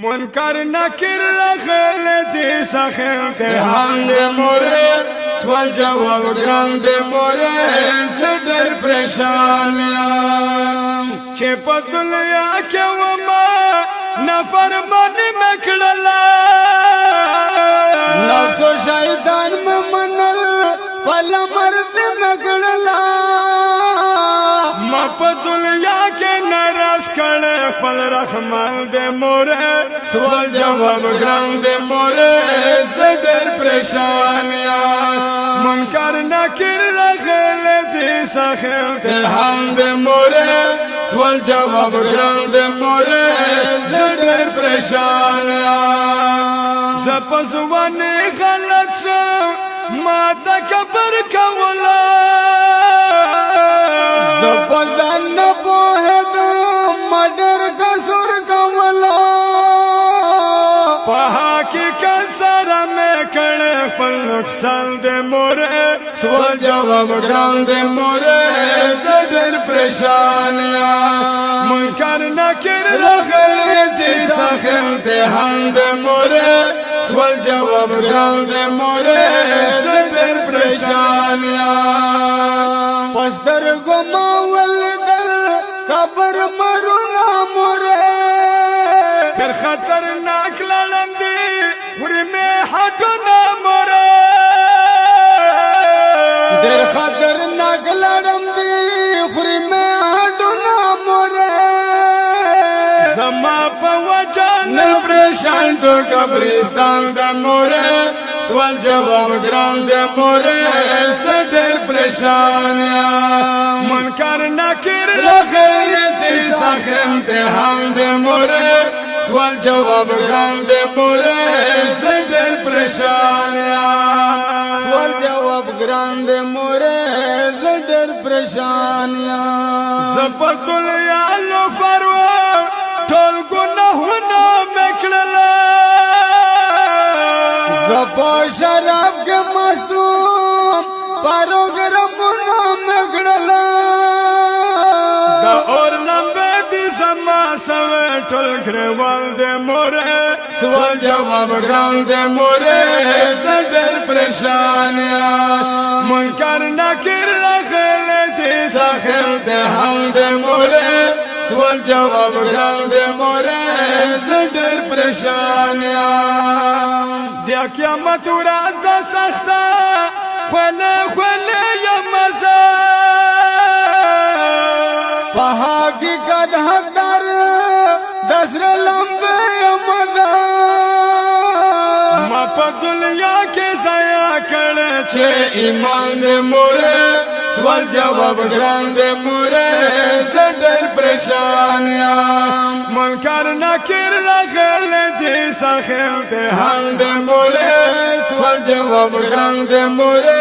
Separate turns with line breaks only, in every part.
منکر نکر رخل دی سخ امتحان
دے مورے سوال جواب گران دے مورے زدر پریشانیاں
چه پا دنیا کے وما نفرمانی مکڑلا
نفس و شیطان ممنل پلا مرد مکڑلا
ما پا دنیا کے نرس کڑے پل رحمان دے مورے
سوال جواب گران دے مورے زدر پریشانیاں
منکر نکر رخل دی سخ
امتحان دے مورے سوال جواب گران دے مورے زدر پریشانیاں
زپزوانی غلط شو ما تکبر کولا
زپزان نبوہد مدر کسر کولا
پہا کی کسر میں کڑے پل نقصان دے مورے
سوال جواب گران دے مورے زدر پریشانیاں
منکر نکر
رخل دی سخ امتحان دے مورے سوال جواب گران دے مورے زدر پریشانیاں پستر گما ولدل قبر مرونا مورے
در خطرناک لڑندی خوری میں حٹونا مورے
در خطرناک لڑم دی خوری میں ہڈونا مورے
زما پا وجان
نل پریشان تو قبرستان دا مورے سوال جواب گران دے مورے زدر پریشانیاں
منکر نکر
رخل دی سخ امتحان دے مورے سوال جواب گران دے مورے زدر پریشانیاں سوال جواب گران دے مورے زدر پریشانیاں
زپس دنیا لو فروا ٹول گناہونا مکڑلا
زپا شراب کے مصدوم پروگرامنا مگڑلا
دا اور لمبے دی زما سوے ٹول گریوال دے مورے
سوال جواب گران دے مورے زدر پریشانیاں
منکر نکر رخل دی
سخ امتحان دے مورے سوال جواب گران دے مورے زدر پریشانیاں
دیا قیامت راز دا سختا خوالے خوالے یا مزا
پہا کی قد حقدر دسر لمبے مدہ
ما پا دنیا کے ضائع کڑے
چھے ایمان دے مورے سوال جواب گران دے مورے زدر پریشانیاں
منکر نکر رخل دی سخ امتحان
دے مورے سوال جواب گران دے مورے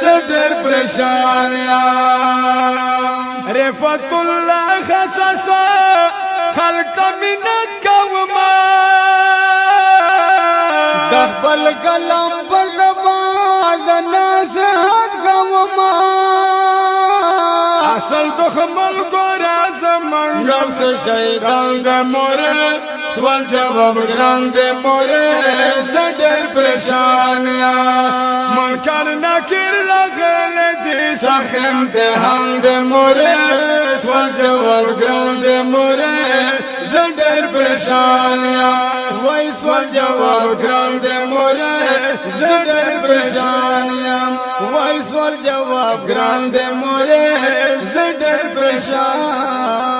زدر پریشانیاں
رفت اللہ خصصا خلق منت قوما
دخبل کلام پر رباد ناسحت قوما
اصل دخمل گورا زمان
نفس شیطان دے مورے سوال جواب گران دے مورے زدر پریشانیاں
منکر نکر رخل دی
سخ امتحان دے مورے سوال جواب گران دے مورے زدر پریشانیاں وہی سوال جواب گران دے مورے زدر پریشانیاں وہی سوال جواب گران دے مورے زدر پریشانیاں